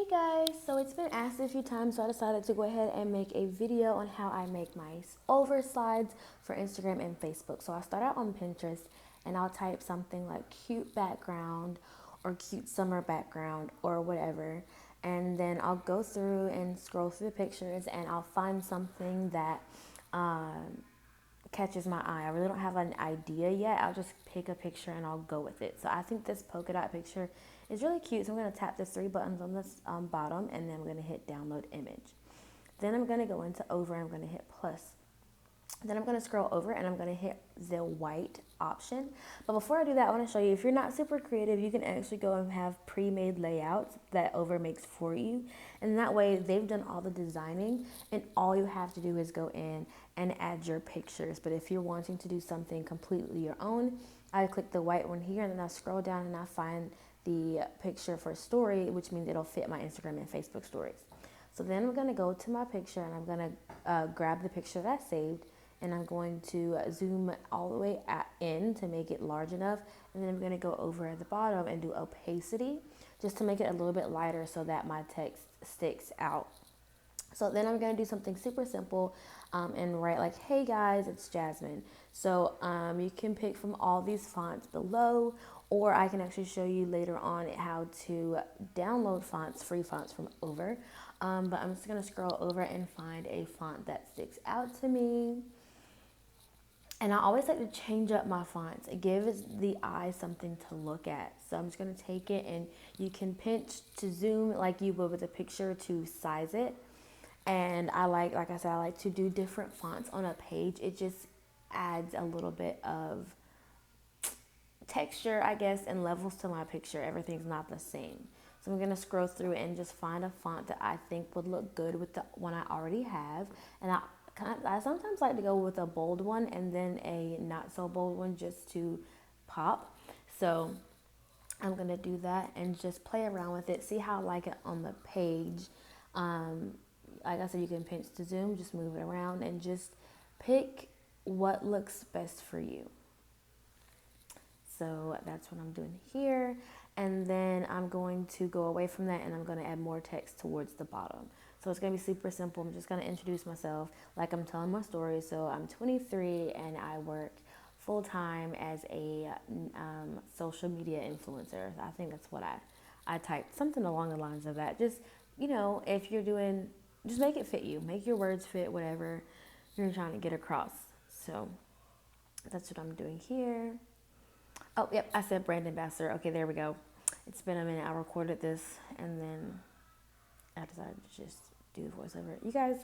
Hey guys, so it's been asked a few times, so I decided to go ahead and make a video on how I make my over slides for Instagram and Facebook. So I'll start out on Pinterest and I'll type something like cute background or cute summer background or whatever. And then I'll go through and scroll through the pictures and I'll find something that catches my eye. I really don't have an idea yet. I'll just pick a picture and I'll go with it. So I think this polka dot picture is really cute. So I'm going to tap the three buttons on this bottom and then I'm going to hit download image. Then I'm going to go into over and I'm going to hit plus. Then I'm going to scroll over and I'm going to hit the white option. But before I do that, I want to show you, if you're not super creative, you can actually go and have pre-made layouts that Over makes for you. And that way they've done all the designing and all you have to do is go in and add your pictures. But if you're wanting to do something completely your own, I click the white one here and then I scroll down and I find the picture for story, which means it'll fit my Instagram and Facebook stories. So then I'm going to go to my picture and I'm going to grab the picture that I saved and I'm going to zoom all the way in to make it large enough. And then I'm going to go over at the bottom and do opacity just to make it a little bit lighter so that my text sticks out. So then I'm going to do something super simple and write like, hey guys, it's Jasmine. So you can pick from all these fonts below, or I can actually show you later on how to download fonts, free fonts from Over. But I'm just going to scroll over and find a font that sticks out to me. And I always like to change up my fonts. It gives the eye something to look at. So I'm just going to take it and you can pinch to zoom like you would with a picture to size it. And I like I said, I like to do different fonts on a page. It just adds a little bit of texture, I guess, and levels to my picture. Everything's not the same. So I'm going to scroll through and just find a font that I think would look good with the one I already have. And I sometimes like to go with a bold one and then a not so bold one just to pop. So I'm going to do that and just play around with it, see how I like it on the page. Like I said, you can pinch to zoom, just move it around and just pick what looks best for you. So that's what I'm doing here. And then I'm going to go away from that and I'm going to add more text towards the bottom. So it's going to be super simple. I'm just going to introduce myself like I'm telling my story. So I'm 23 and I work full-time as a social media influencer. I think that's what I typed, something along the lines of that. Just, if you're doing, just make it fit you. Make your words fit whatever you're trying to get across. So that's what I'm doing here. Oh, yep, I said brand ambassador. Okay, there we go. It's been a minute. I recorded this and then I decided to just do the voiceover. You guys,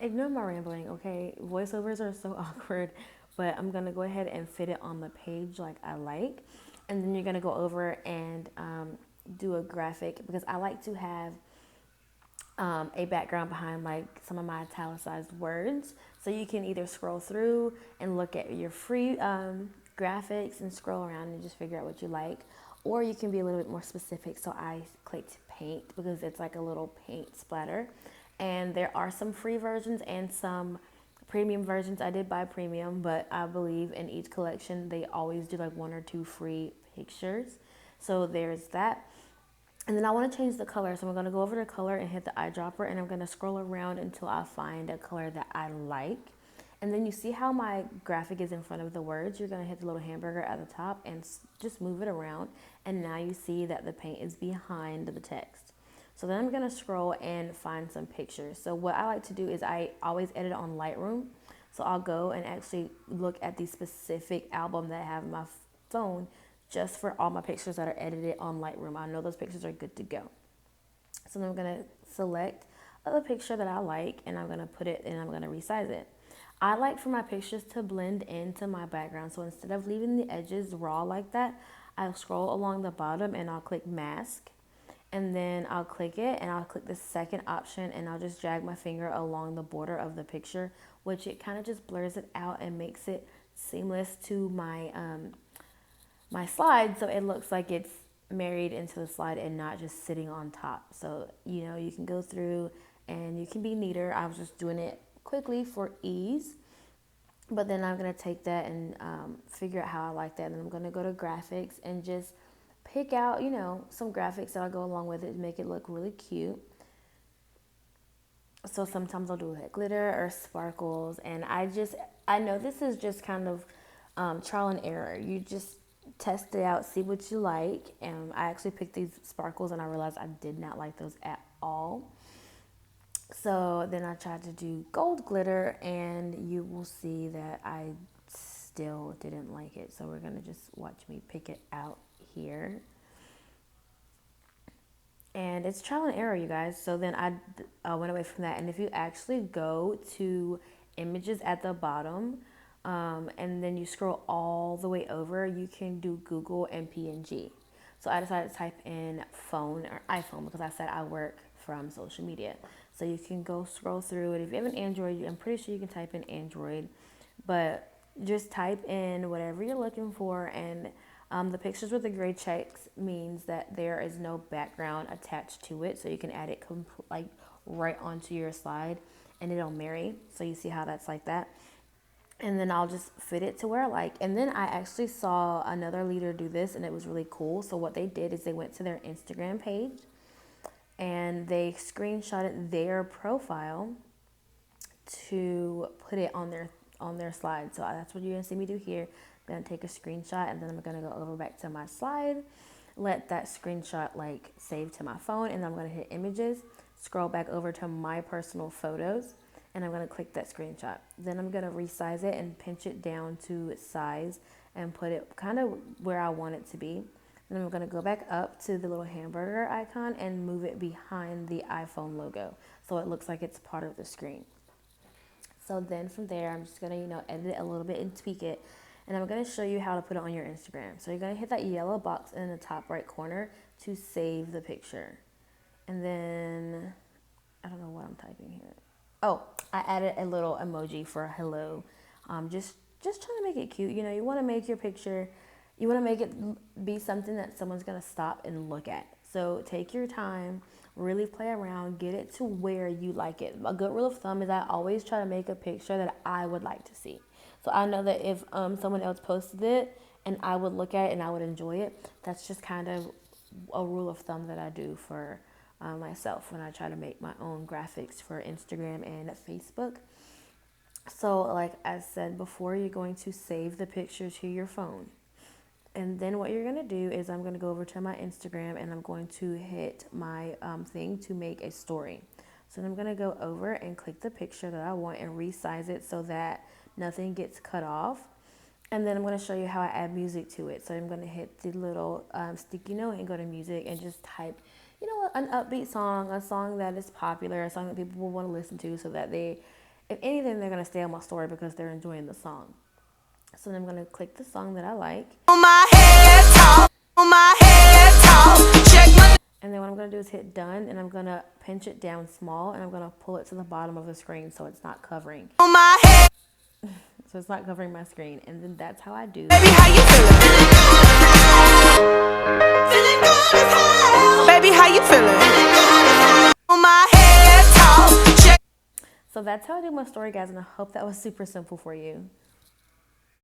ignore my rambling, okay? Voiceovers are so awkward, but I'm going to go ahead and fit it on the page like I like. And then you're going to go over and do a graphic because I like to have a background behind like some of my italicized words. So you can either scroll through and look at your free graphics and scroll around and just figure out what you like. Or you can be a little bit more specific. So I clicked paint because it's like a little paint splatter. And there are some free versions and some premium versions. I did buy premium, but I believe in each collection they always do like one or two free pictures. So there's that. And then I want to change the color. So I'm going to go over to color and hit the eyedropper and I'm going to scroll around until I find a color that I like. And then you see how my graphic is in front of the words. You're going to hit the little hamburger at the top and just move it around. And now you see that the paint is behind the text. So then I'm going to scroll and find some pictures. So what I like to do is I always edit on Lightroom. So I'll go and actually look at the specific album that I have on my phone just for all my pictures that are edited on Lightroom. I know those pictures are good to go. So then I'm going to select a picture that I like and I'm going to put it and I'm going to resize it. I like for my pictures to blend into my background. So instead of leaving the edges raw like that, I'll scroll along the bottom and I'll click mask. And then I'll click it and I'll click the second option and I'll just drag my finger along the border of the picture, which it kind of just blurs it out and makes it seamless to my slide, so it looks like it's married into the slide and not just sitting on top. So you can go through and you can be neater. I was just doing it quickly for ease, but then I'm going to take that and figure out how I like that. And I'm going to go to graphics and just pick out, you know, some graphics that'll go along with it to make it look really cute. So sometimes I'll do like glitter or sparkles, and I know this is just kind of trial and error. You just test it out, see what you like. And I actually picked these sparkles, and I realized I did not like those at all. So then I tried to do gold glitter, and you will see that I still didn't like it. So we're gonna just watch me pick it out here. And it's trial and error, you guys. So then I went away from that. And if you actually go to images at the bottom, and then you scroll all the way over, you can do Google and PNG. So I decided to type in phone or iPhone because I said I work from social media. So you can go scroll through it. If you have an Android, I'm pretty sure you can type in Android, but just type in whatever you're looking for. And the pictures with the gray checks means that there is no background attached to it, so you can add it like right onto your slide, and it'll marry. So you see how that's like that. And then I'll just fit it to where I like. And then I actually saw another leader do this, and it was really cool. So what they did is they went to their Instagram page and they screenshotted their profile to put it on their slide. So that's what you're gonna see me do here. I'm gonna take a screenshot, and then I'm gonna go over back to my slide, let that screenshot like save to my phone, and then I'm gonna hit images, scroll back over to my personal photos, and I'm gonna click that screenshot. Then I'm gonna resize it and pinch it down to its size and put it kind of where I want it to be. Then I'm gonna go back up to the little hamburger icon and move it behind the iPhone logo so it looks like it's part of the screen. So then from there, I'm just gonna, you know, edit it a little bit and tweak it. And I'm gonna show you how to put it on your Instagram. So you're gonna hit that yellow box in the top right corner to save the picture. And then, I don't know what I'm typing here. Oh, I added a little emoji for hello. Just trying to make it cute. You know, you wanna make your picture, you wanna make it be something that someone's gonna stop and look at. So take your time, really play around, get it to where you like it. A good rule of thumb is I always try to make a picture that I would like to see. So I know that if someone else posted it and I would look at it and I would enjoy it, that's just kind of a rule of thumb that I do for myself when I try to make my own graphics for Instagram and Facebook. So like I said before, you're going to save the picture to your phone. And then what you're going to do is I'm going to go over to my Instagram, and I'm going to hit my thing to make a story. So then I'm going to go over and click the picture that I want and resize it so that nothing gets cut off. And then I'm going to show you how I add music to it. So I'm going to hit the little sticky note and go to music and just type, you know, an upbeat song, a song that is popular, a song that people will want to listen to, so that they, if anything, they're going to stay on my story because they're enjoying the song. So then I'm going to click the song that I like. On my head top, on my head top, check my... And then what I'm going to do is hit done, and I'm going to pinch it down small, and I'm going to pull it to the bottom of the screen so it's not covering. On my head. So it's not covering my screen. And then that's how I do. Baby, how you feeling? Feeling good as hell. Baby, how you feeling? On my head top, check. So that's how I do my story, guys, and I hope that was super simple for you.